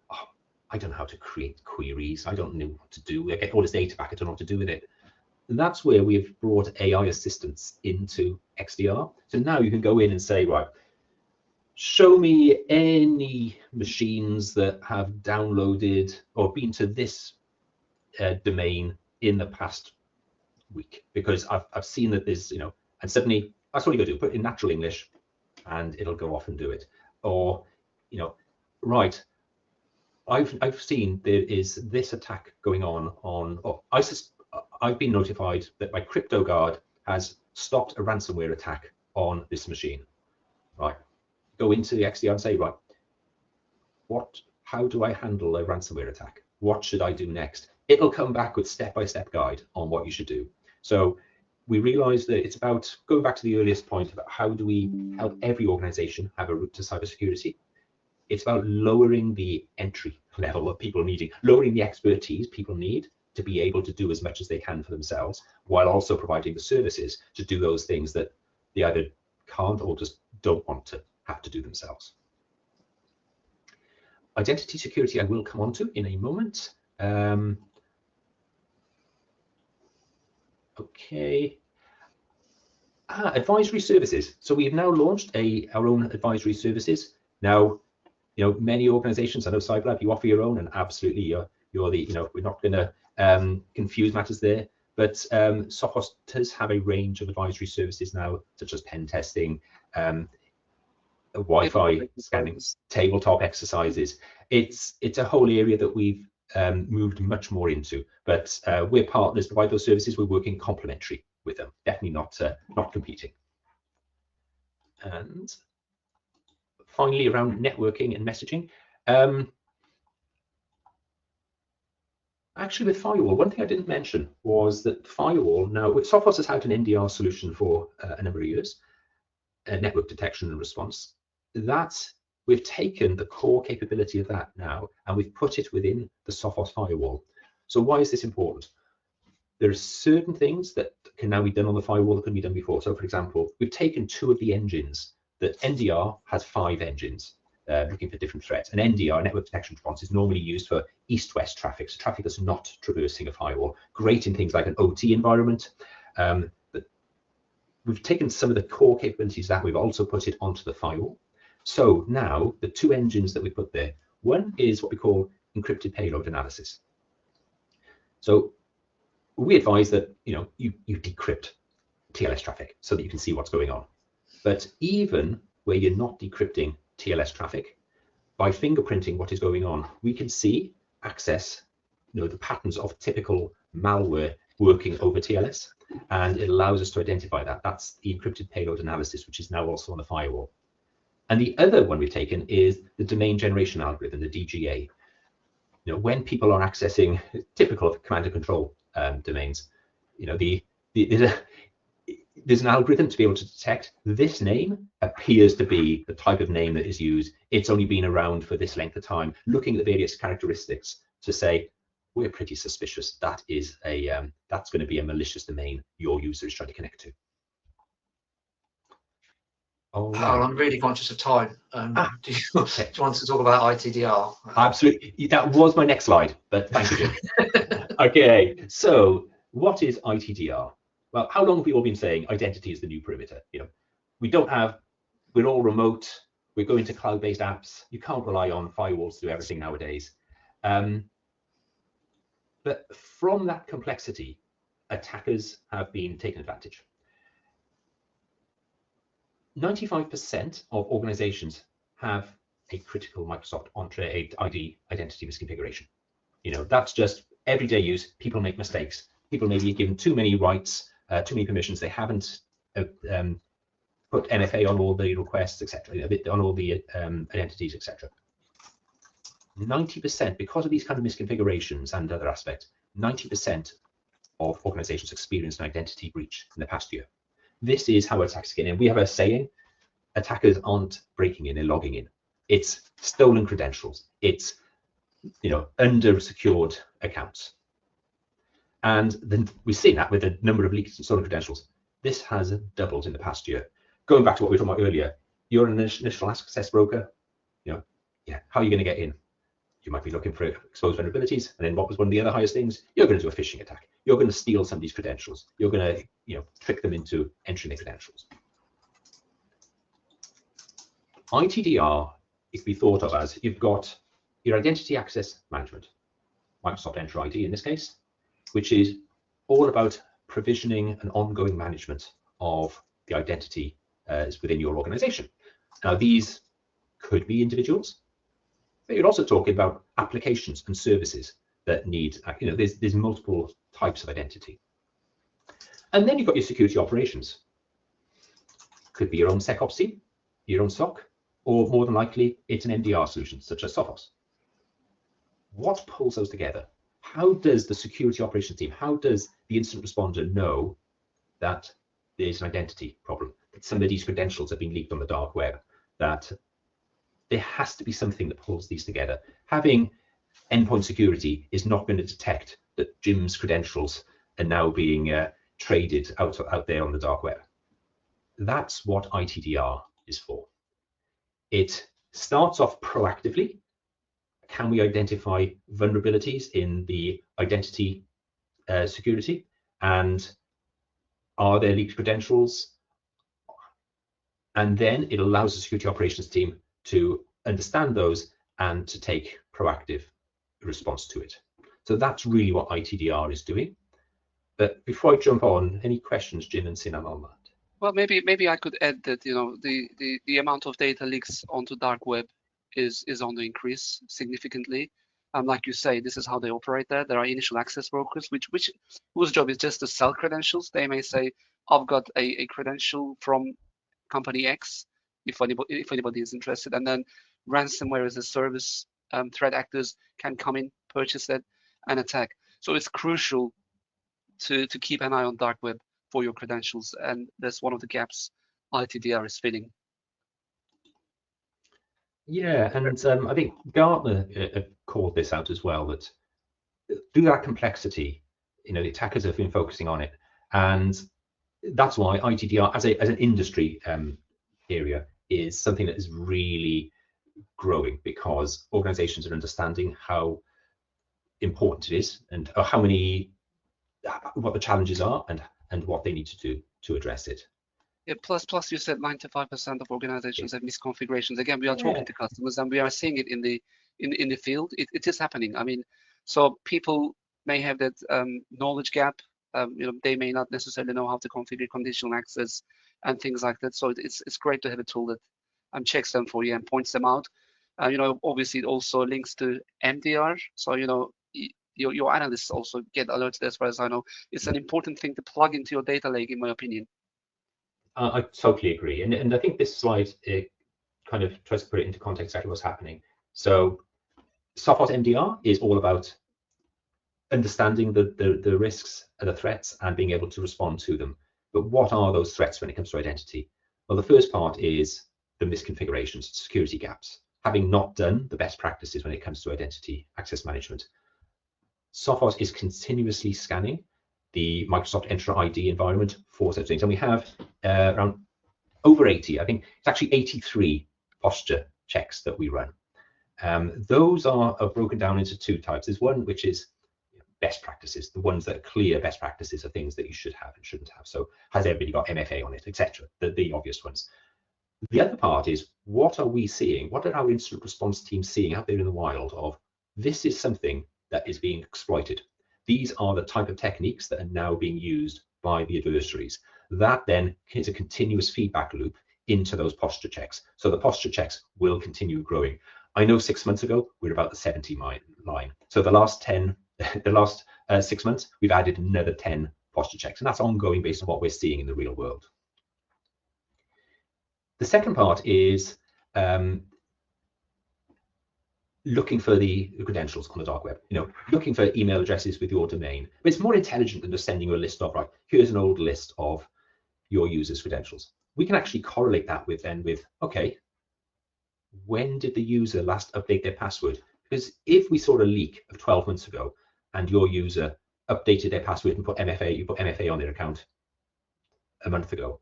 C: I don't know how to create queries. I don't know what to do. I get all this data back. I don't know what to do with it. And that's where we've brought AI assistance into XDR. So now you can go in and say, right, show me any machines that have downloaded or been to this domain in the past week, because I've seen that there's, and suddenly that's what you got to do, put it in natural English and it'll go off and do it. Or, right, I've seen there is this attack going on I've been notified that my CryptoGuard has stopped a ransomware attack on this machine. Right, go into the XDR and say, right, how do I handle a ransomware attack? What should I do next? It'll come back with step-by-step guide on what you should do. So we realize that it's about going back to the earliest point about how do we help every organization have a route to cybersecurity. It's about lowering the entry level of people needing, lowering the expertise people need to be able to do as much as they can for themselves, while also providing the services to do those things that they either can't or just don't want to have to do themselves. Identity security I will come on to in a moment. Okay. Advisory services. So we've now launched our own advisory services. Now, many organizations, I know CyberLab, you offer your own, and absolutely you're the, we're not going to confuse matters there, but Sophos does have a range of advisory services now, such as pen testing, Wi-Fi scanning, tabletop exercises. It's a whole area that we've moved much more into, but we're partners, provide those services. We're working complementary with them, definitely not competing. And finally, around networking and messaging. Actually, with firewall, one thing I didn't mention was that firewall, now Sophos has had an MDR solution for a number of years, network detection and response. We've taken the core capability of that now, and we've put it within the Sophos firewall. So why is this important? There are certain things that can now be done on the firewall that couldn't be done before. So for example, we've taken 2 of the engines. That MDR has 5 engines looking for different threats. An NDR, network detection response, is normally used for east-west traffic, so traffic that's not traversing a firewall. Great in things like an OT environment. But we've taken some of the core capabilities that we've also put it onto the firewall. So now the two engines that we put there, one is what we call encrypted payload analysis. So we advise that you decrypt TLS traffic so that you can see what's going on. But even where you're not decrypting TLS traffic, by fingerprinting what is going on, we can see, access the patterns of typical malware working over TLS, and it allows us to identify that. That's the encrypted payload analysis, which is now also on the firewall. And the other one we've taken is the domain generation algorithm, the DGA. When people are accessing typical of command and control domains, there's an algorithm to be able to detect this name appears to be the type of name that is used. It's only been around for this length of time, looking at the various characteristics to say, we're pretty suspicious. That is that's going to be a malicious domain your user is trying to connect to.
A: Oh, I'm really conscious of time. Do you want to talk about ITDR?
C: Absolutely. That was my next slide, but thank you, Jim. Okay, so what is ITDR? Well, how long have we all been saying identity is the new perimeter? We're all remote. We're going to cloud-based apps. You can't rely on firewalls to do everything nowadays. But from that complexity, attackers have been taken advantage. 95% of organizations have a critical Microsoft Entra ID identity misconfiguration. That's just everyday use. People make mistakes. People may be given too many rights, too many permissions. They haven't put MFA on all the requests, etc., on all the identities, etc. 90%, because of these kind of misconfigurations and other aspects, 90% of organizations experienced an identity breach in the past year. This is how attacks get in. We have a saying, attackers aren't breaking in, they're logging in. It's stolen credentials. It's under secured accounts. And then we've seen that with the number of leaked and stolen credentials. This has doubled in the past year. Going back to what we were talking about earlier, you're an initial access broker. How are you going to get in? You might be looking for exposed vulnerabilities, and then what was one of the other highest things? You're going to do a phishing attack. You're going to steal somebody's credentials. You're going to trick them into entering their credentials. ITDR is to be thought of as you've got your identity access management, Microsoft Entra ID in this case, which is all about provisioning and ongoing management of the identity within your organization. Now, these could be individuals, but you're also talking about applications and services that need, there's multiple types of identity. And then you've got your security operations. Could be your own SecOps team, your own SOC, or more than likely, it's an MDR solution, such as Sophos. What pulls those together? How does the security operations team, how does the incident responder know that there's an identity problem, that somebody's credentials have been leaked on the dark web, that there has to be something that pulls these together? Having endpoint security is not going to detect that Jim's credentials are now being traded out there on the dark web. That's what ITDR is for. It starts off proactively. Can we identify vulnerabilities in the identity security? And are there leaked credentials? And then it allows the security operations team to understand those and to take proactive response to it. So that's really what ITDR is doing. But before I jump on, any questions, Jim and Sinan, on that?
B: Well, maybe I could add that the amount of data leaks onto dark web is on the increase significantly. Like you say, this is how they operate there. There are initial access brokers, whose job is just to sell credentials. They may say, I've got a credential from company X, if anybody is interested, and then ransomware as a service, threat actors can come in, purchase that, and attack. So it's crucial to keep an eye on dark web for your credentials, and that's one of the gaps ITDR is filling.
C: Yeah, and I think Gartner called this out as well, that through that complexity, the attackers have been focusing on it, and that's why ITDR as an industry area is something that is really growing, because organizations are understanding how important it is and what the challenges are and what they need to do to address it.
B: Yeah, plus you said 95% of organizations have misconfigurations. Again, we are talking to customers and we are seeing it in the field. It is happening. I mean, so people may have that knowledge gap. They may not necessarily know how to configure conditional access and things like that. So it's great to have a tool that checks them for you and points them out. Obviously it also links to MDR. So your analysts also get alerts. As far as I know, it's an important thing to plug into your data lake, in my opinion.
C: I totally agree, and I think this slide kind of tries to put it into context exactly what's happening. So Sophos MDR is all about understanding the risks and the threats and being able to respond to them. But what are those threats when it comes to identity? Well, the first part is the misconfigurations, security gaps, having not done the best practices when it comes to identity access management. Sophos is continuously scanning the Microsoft Entra ID environment for such things. And we have around over 80, I think it's actually 83 posture checks that we run. Those are broken down into two types. There's one which is best practices, the ones that are clear best practices are things that you should have and shouldn't have. So has everybody got MFA on it, etc. The obvious ones. The other part is, what are we seeing? What are our incident response teams seeing out there in the wild of this is something that is being exploited? These are the type of techniques that are now being used by the adversaries. That then is a continuous feedback loop into those posture checks. So the posture checks will continue growing. I know 6 months ago, we were about the 70 line. So the last 6 months, we've added another 10 posture checks, and that's ongoing based on what we're seeing in the real world. The second part is looking for the credentials on the dark web, looking for email addresses with your domain. But it's more intelligent than just sending you a list of, right, here's an old list of your users' credentials. We can actually correlate that with, okay, when did the user last update their password? Because if we saw a leak of 12 months ago and your user updated their password and put MFA, you put MFA on their account a month ago,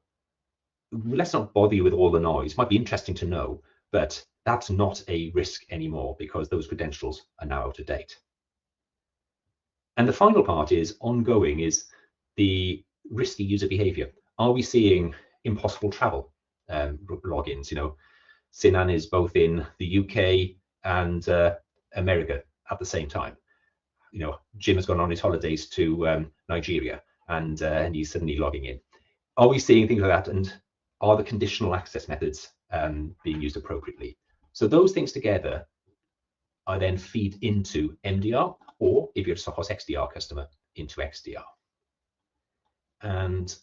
C: let's not bother you with all the noise. It might be interesting to know, but that's not a risk anymore because those credentials are now out of date. And the final part is ongoing, is the risky user behavior. Are we seeing impossible travel logins? Sinan is both in the UK and America at the same time. Jim has gone on his holidays to Nigeria and he's suddenly logging in. Are we seeing things like that? And are the conditional access methods being used appropriately? So those things together are then feed into MDR, or if you're a Sophos XDR customer, into XDR. And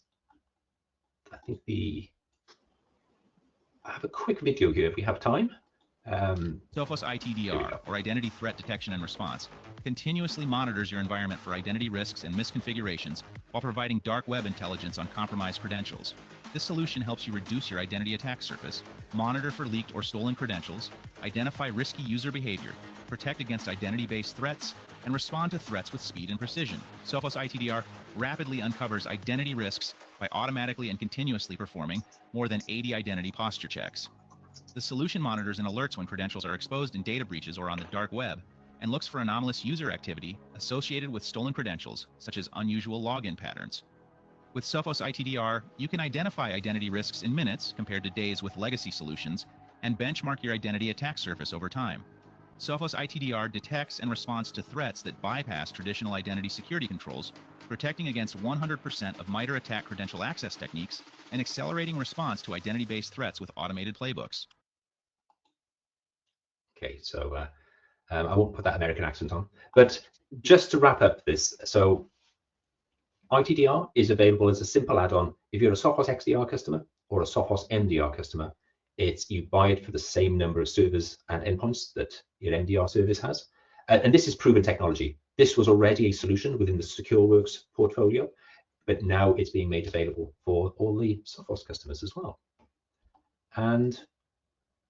C: I think I have a quick video here if we have time.
D: Sophos ITDR, or Identity Threat Detection and Response, continuously monitors your environment for identity risks and misconfigurations while providing dark web intelligence on compromised credentials. This solution helps you reduce your identity attack surface, monitor for leaked or stolen credentials, identify risky user behavior, protect against identity-based threats, and respond to threats with speed and precision. Sophos ITDR rapidly uncovers identity risks by automatically and continuously performing more than 80 identity posture checks. The solution monitors and alerts when credentials are exposed in data breaches or on the dark web, and looks for anomalous user activity associated with stolen credentials, such as unusual login patterns. With Sophos ITDR, you can identify identity risks in minutes compared to days with legacy solutions, and benchmark your identity attack surface over time. Sophos ITDR detects and responds to threats that bypass traditional identity security controls, protecting against 100% of MITRE attack credential access techniques, and accelerating response to identity-based threats with automated playbooks.
C: Okay, so I won't put that American accent on, but just to wrap up this, so ITDR is available as a simple add-on if you're a Sophos XDR customer or a Sophos MDR customer. You buy it for the same number of servers and endpoints that your MDR service has, and this is proven technology. This was already a solution within the SecureWorks portfolio, but now it's being made available for all the Sophos customers as well. And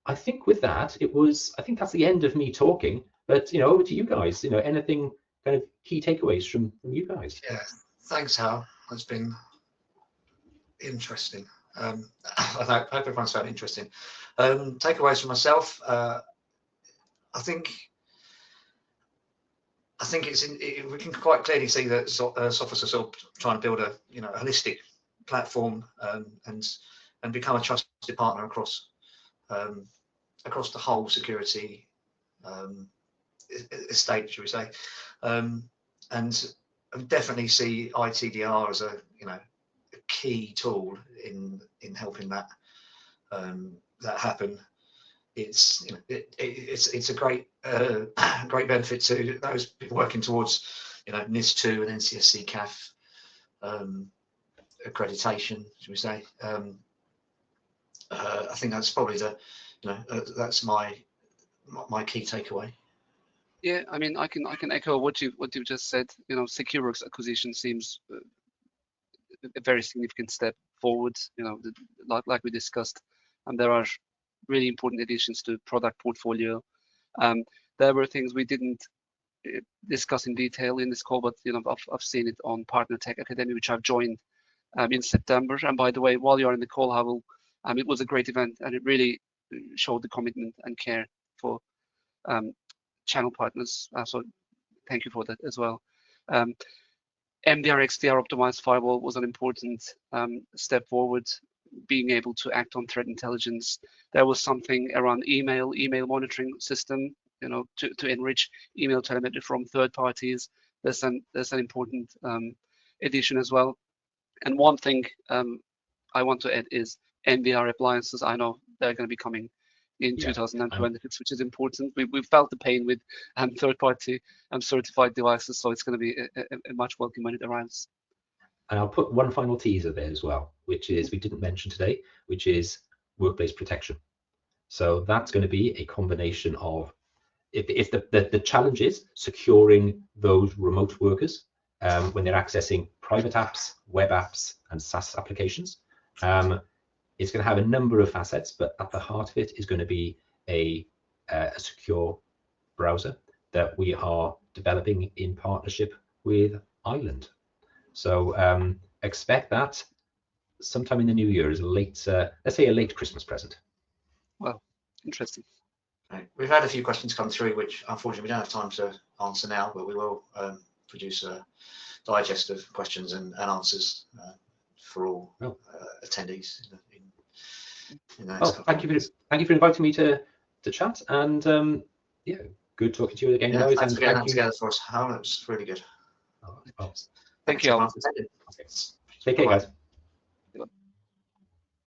C: I think with that, I think that's the end of me talking, but over to you guys. Anything kind of key takeaways from you guys?
A: Yeah, thanks, Hal. It's been interesting. I hope everyone's found it interesting. Takeaways from myself. I think we can quite clearly see that Sophos are sort of trying to build a holistic platform and become a trusted partner across the whole security estate, should we say, and I definitely see ITDR as a key tool in helping that happen. It's it's a great great benefit to those people working towards NIS2 and NCSC CAF accreditation, should we say. I think that's probably that's my key takeaway.
B: Yeah, I mean, I can echo what you've just said. SecureWorks acquisition seems a very significant step forward. Like we discussed, and there are really important additions to product portfolio. There were things we didn't discuss in detail in this call, but I've seen it on Partner Tech Academy, which I've joined in September. And by the way, while you're in the call, I will. It was a great event, and it really showed the commitment and care for channel partners. So thank you for that as well. MDR XDR optimized firewall was an important step forward, being able to act on threat intelligence. There was something around email monitoring system, to enrich email telemetry from third parties. There's an important addition as well. And one thing I want to add is MDR appliances. I know they're going to be coming in 2026, which is important. We've felt the pain with third-party certified devices, so it's going to be a much welcome when it arrives.
C: And I'll put one final teaser there as well, which is we didn't mention today, which is workplace protection. So that's going to be a combination of if the challenge is securing those remote workers when they're accessing private apps, web apps, and SaaS applications. It's going to have a number of facets, but at the heart of it is going to be a secure browser that we are developing in partnership with Island. So expect that sometime in the new year as a late, let's say a late Christmas present.
B: Well, interesting.
A: Right. We've had a few questions come through, which unfortunately we don't have time to answer now, but we will produce a digest of questions and answers for all attendees.
C: Thank you for inviting me to chat, and yeah, good talking to you again, guys.
A: Thanks
C: and
A: for getting that together for us, Hal. It was really good.
C: Well,
B: thank you all.
C: take care, guys.